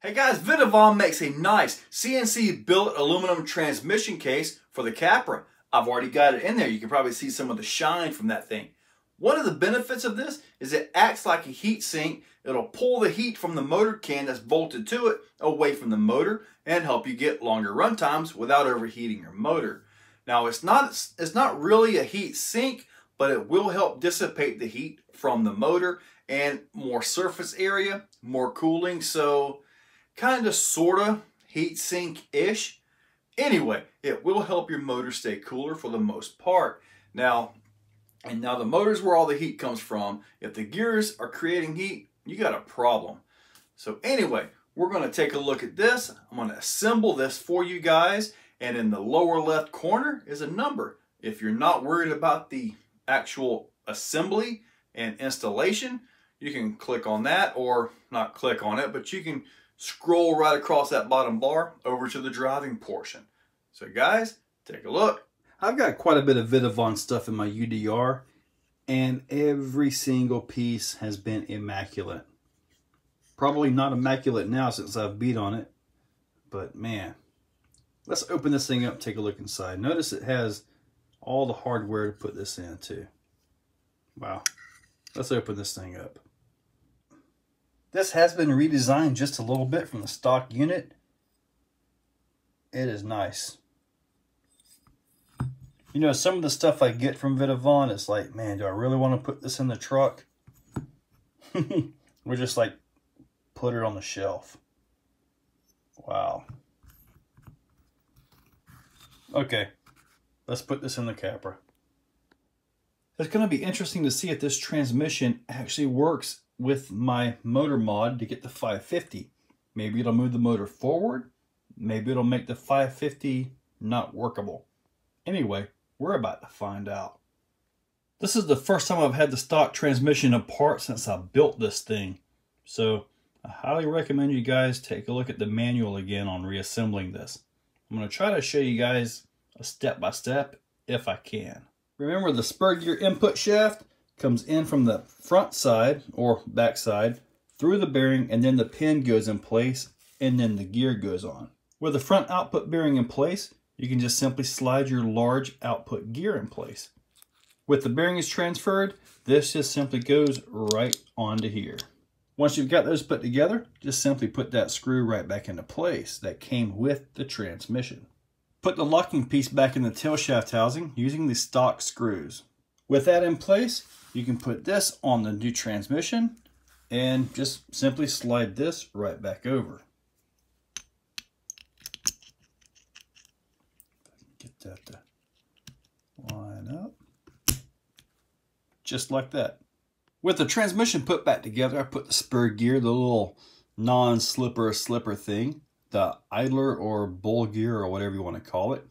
Hey guys, Vitavon makes a nice CNC billet aluminum transmission case for the Capra. I've already got it in there. You can probably see some of the shine from that thing. One of the benefits of this is it acts like a heat sink. It'll pull the heat from the motor can that's bolted to it away from the motor and help you get longer run times without overheating your motor. Now it's not really a heat sink, but it will help dissipate the heat from the motor and more surface area, more cooling, so kind of sort of heat sink-ish. Anyway, it will help your motor stay cooler for the most part. Now the motor's where all the heat comes from. If the gears are creating heat, you got a problem. So anyway, we're going to take a look at this. I'm going to assemble this for you guys, and in the lower left corner is a number. If you're not worried about the actual assembly and installation, you can click on that, or not click on it, but you can scroll right across that bottom bar over to the driving portion. So guys, take a look. I've got quite a bit of Vitavon stuff in my UDR, and every single piece has been immaculate. Probably not immaculate now since I've beat on it, but man. Let's open this thing up and take a look inside. Notice it has all the hardware to put this in too. Wow. Let's open this thing up. This has been redesigned just a little bit from the stock unit. It is nice. You know, some of the stuff I get from Vitavon is like, man, do I really want to put this in the truck? We're just like, put it on the shelf. Wow. Okay, let's put this in the Capra. It's going to be interesting to see if this transmission actually works with my motor mod to get the 550. Maybe it'll move the motor forward. Maybe it'll make the 550 not workable. Anyway, we're about to find out. This is the first time I've had the stock transmission apart since I built this thing. So I highly recommend you guys take a look at the manual again on reassembling this. I'm going to try to show you guys a step-by-step if I can. Remember, the spur gear input shaft comes in from the front side or back side through the bearing, and then the pin goes in place and then the gear goes on. With the front output bearing in place, you can just simply slide your large output gear in place. With the bearings transferred, this just simply goes right onto here. Once you've got those put together, just simply put that screw right back into place that came with the transmission. Put the locking piece back in the tail shaft housing using the stock screws. With that in place, you can put this on the new transmission and just simply slide this right back over. Get that to line up. Just like that. With the transmission put back together, I put the spur gear, the little non-slipper thing, the idler or bull gear or whatever you want to call it.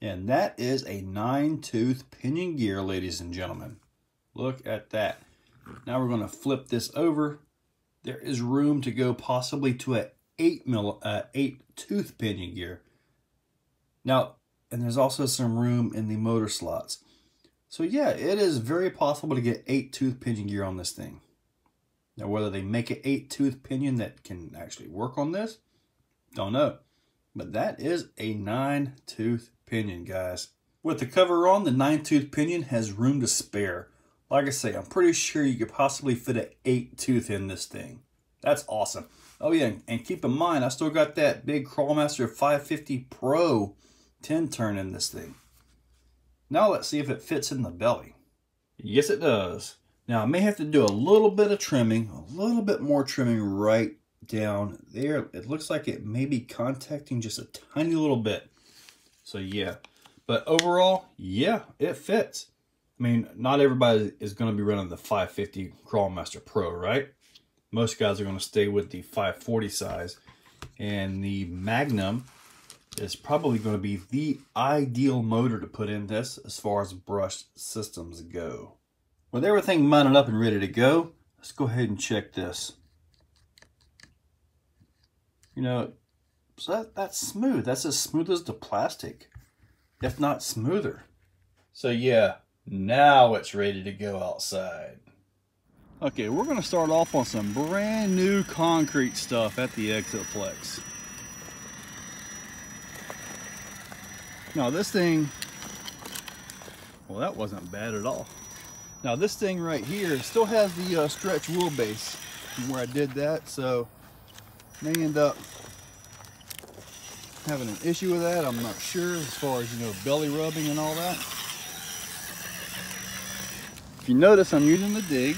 And that is a 9-tooth pinion gear, ladies and gentlemen. Look at that. Now we're going to flip this over. There is room to go possibly to an 8-tooth pinion gear. Now, and there's also some room in the motor slots. So yeah, it is very possible to get 8-tooth pinion gear on this thing. Now whether they make an 8-tooth pinion that can actually work on this, don't know. But that is a 9-tooth pinion, guys. With the cover on, the 9-tooth pinion has room to spare. Like I say, I'm pretty sure you could possibly fit an 8-tooth in this thing. That's awesome. Oh yeah, and keep in mind, I still got that big Crawlmaster 550 Pro 10-turn in this thing. Now let's see if it fits in the belly. Yes, it does. Now I may have to do a little bit of trimming, a little bit more trimming right down there. It looks like it may be contacting just a tiny little bit. So yeah, but overall, yeah, it fits. I mean, not everybody is going to be running the 550 Crawlmaster Pro, right? Most guys are going to stay with the 540 size, and the Magnum is probably going to be the ideal motor to put in this as far as brushed systems go. With everything mounted up and ready to go, let's go ahead and check this. You know, so that's smooth. That's as smooth as the plastic, if not smoother. So yeah, now it's ready to go outside. Okay, we're gonna start off on some brand new concrete stuff at the Exoplex. Now this thing, well, that wasn't bad at all. Now this thing right here still has the stretch wheelbase from where I did that, so may end up having an issue with that. I'm not sure, as far as, you know, belly rubbing and all that. If you notice, I'm using the dig.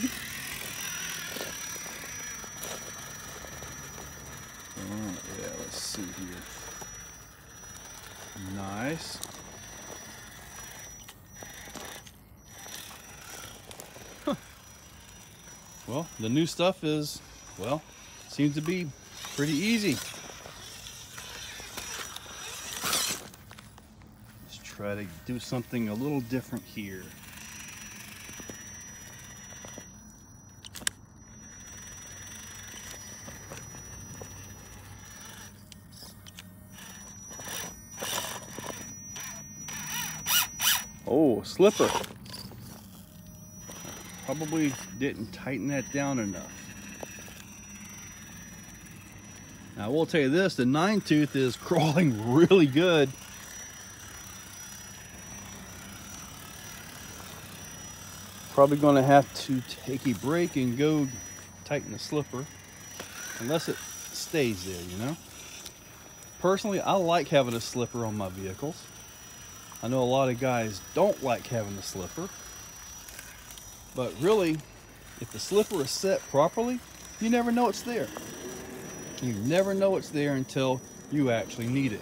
Yeah, let's see here. Nice. Huh. Well, the new stuff is, well, seems to be pretty easy. Let's try to do something a little different here. Oh, slipper. Probably didn't tighten that down enough. Now I will tell you this, the 9-tooth is crawling really good. Probably going to have to take a break and go tighten the slipper, unless it stays there, you know. Personally, I like having a slipper on my vehicles. I know a lot of guys don't like having the slipper, but really, if the slipper is set properly, you never know it's there. You never know it's there until you actually need it.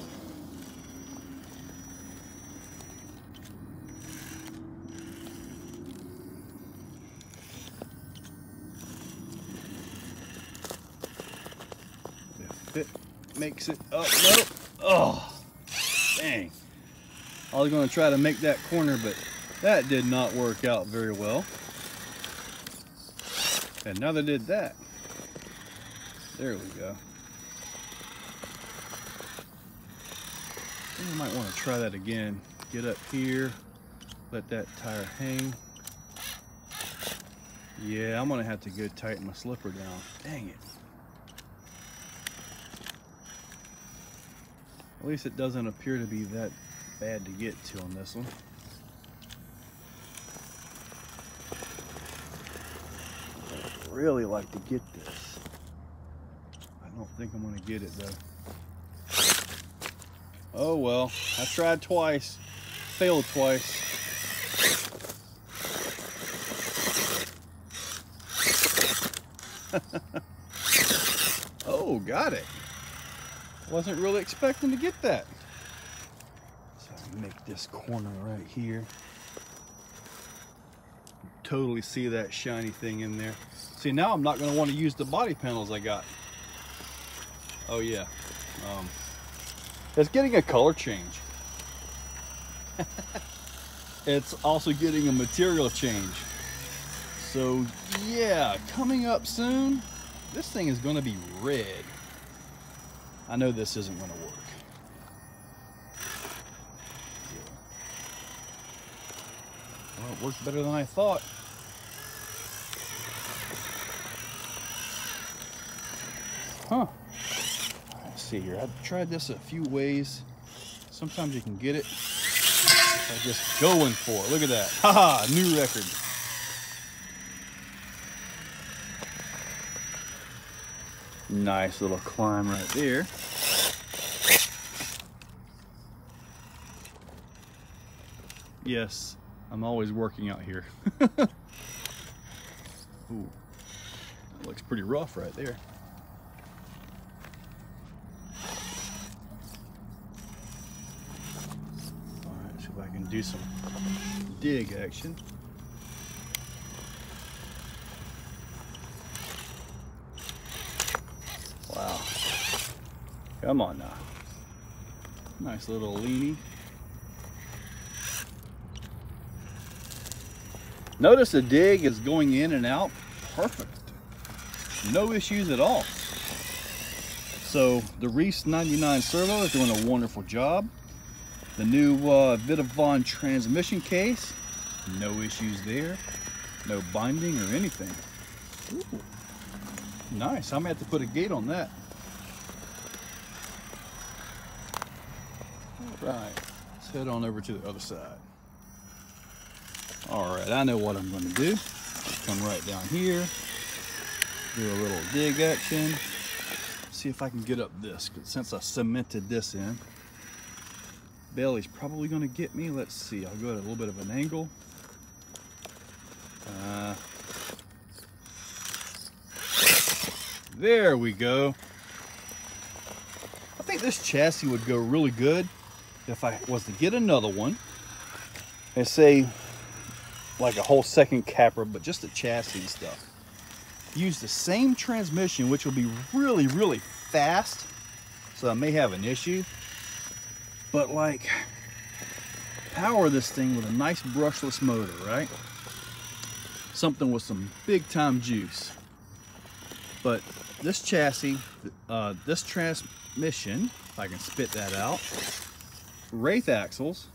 If it makes it up, nope. Oh, dang. I was going to try to make that corner, but that did not work out very well. And now they did that. There we go. I think I might want to try that again. Get up here, let that tire hang. Yeah, I'm going to have to go tighten my slipper down. Dang it. At least it doesn't appear to be that bad to get to on this one. I'd really like to get this. I don't think I'm going to get it though. Oh well, I tried twice, failed twice. Oh, got it. Wasn't really expecting to get that. Make this corner right here. Totally see that shiny thing in there. See, now I'm not going to want to use the body panels I got. Oh yeah, it's getting a color change. It's also getting a material change. So yeah, coming up soon, this thing is going to be red. I know this isn't going to work. Well, it worked better than I thought. Huh. Let's see here. I've tried this a few ways. Sometimes you can get it by just going for it. Look at that. Haha, new record. Nice little climb right there. Yes. I'm always working out here. Ooh, that looks pretty rough right there. All right, see if I can do some dig action. Wow. Come on now. Nice little leanie. Notice the dig is going in and out perfect. No issues at all. So the Reese 99 servo is doing a wonderful job. The new Vitavon transmission case, no issues there. No binding or anything. Ooh, nice. I'm going to have to put a gate on that. All right, let's head on over to the other side. All right, I know what I'm going to do. Come right down here, do a little dig action, see if I can get up this, because since I cemented this in, belly's probably going to get me. Let's see, I'll go at a little bit of an angle. There we go. I think this chassis would go really good if I was to get another one and say like a whole second Capra, but just the chassis stuff. Use the same transmission, which will be really, really fast. So I may have an issue, but like power this thing with a nice brushless motor, right? Something with some big time juice. But this chassis, this transmission, if I can spit that out, Wraith axles,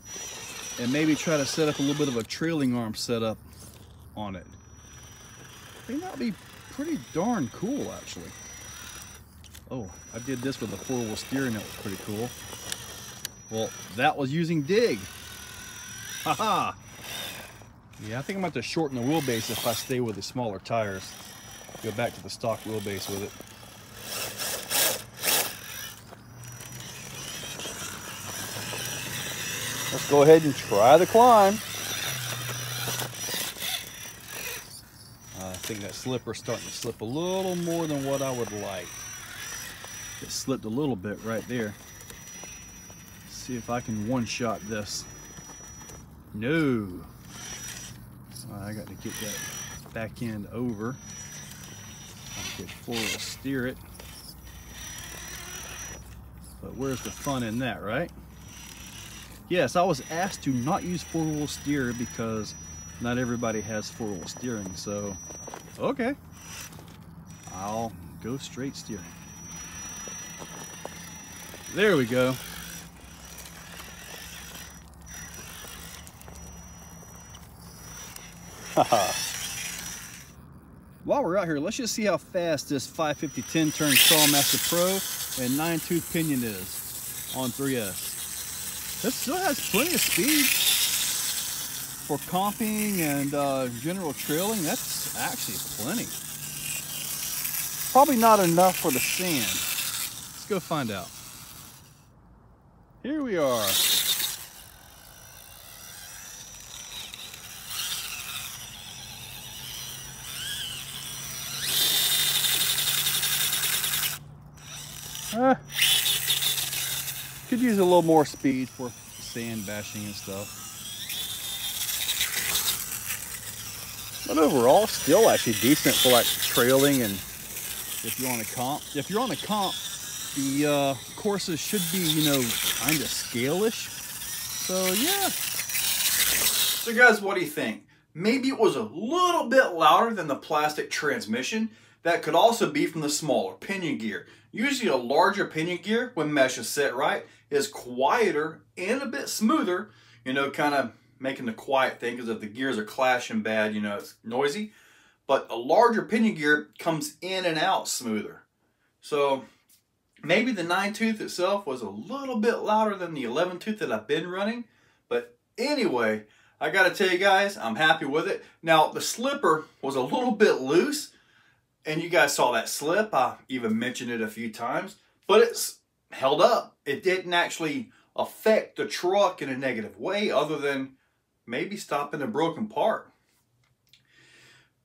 and maybe try to set up a little bit of a trailing arm setup on it. I think that'd be pretty darn cool, actually. Oh, I did this with a 4-wheel steering. That was pretty cool. Well, that was using dig. Haha. Yeah, I think I'm going to have to shorten the wheelbase if I stay with the smaller tires. Go back to the stock wheelbase with it. Let's go ahead and try the climb. I think that slipper's starting to slip a little more than what I would like. It slipped a little bit right there. Let's see if I can one-shot this. No. I got to get that back end over. I could 4-wheel steer it. But where's the fun in that, right? Yes, I was asked to not use 4-wheel steer because not everybody has 4-wheel steering. So, okay. I'll go straight steering. There we go. Haha. While we're out here, let's just see how fast this 550 10-turn Crawlmaster Pro and 9-tooth pinion is on 3S. This still has plenty of speed for comping and general trailing. That's actually plenty. Probably not enough for the sand. Let's go find out. Here we are. Could use a little more speed for sand bashing and stuff. But overall, still actually decent for like trailing, and if you're on a comp. If you're on a comp, the courses should be, you know, kind of scale-ish. So yeah. So guys, what do you think? Maybe it was a little bit louder than the plastic transmission. That could also be from the smaller pinion gear. Usually a larger pinion gear, when mesh is set right, is quieter and a bit smoother, you know, kind of making the quiet thing, because if the gears are clashing bad, you know, it's noisy. But a larger pinion gear comes in and out smoother. So maybe the 9-tooth itself was a little bit louder than the 11-tooth that I've been running. But anyway, I got to tell you guys, I'm happy with it. Now, the slipper was a little bit loose, and you guys saw that slip. I even mentioned it a few times, but it's held up. It didn't actually affect the truck in a negative way, other than maybe stopping a broken part.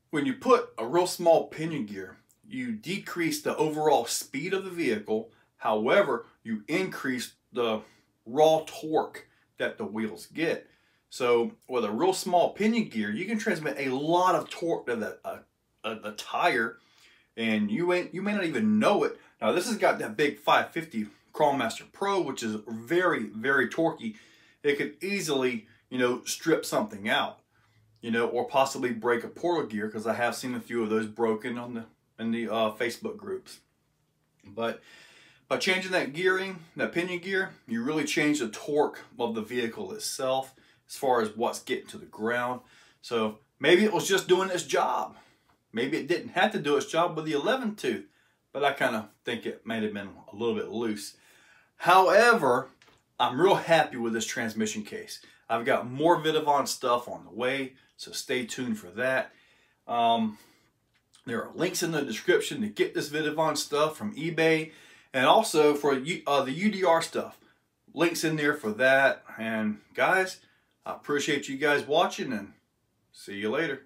When you put a real small pinion gear, you decrease the overall speed of the vehicle. However, you increase the raw torque that the wheels get. So with a real small pinion gear, you can transmit a lot of torque to the tire, and you may not even know it. Now this has got that big 550 Crawlmaster Pro, which is very, very torquey. It could easily, you know, strip something out, you know, or possibly break a portal gear, because I have seen a few of those broken in the Facebook groups. But by changing that gearing, that pinion gear, you really change the torque of the vehicle itself as far as what's getting to the ground. So maybe it was just doing its job. Maybe it didn't have to do its job with the 11 tooth, but I kind of think it might have been a little bit loose. However, I'm real happy with this transmission case. I've got more Vitavon stuff on the way, so stay tuned for that. There are links in the description to get this Vitavon stuff from eBay, and also for the UDR stuff. Links in there for that. And guys, I appreciate you guys watching, and see you later.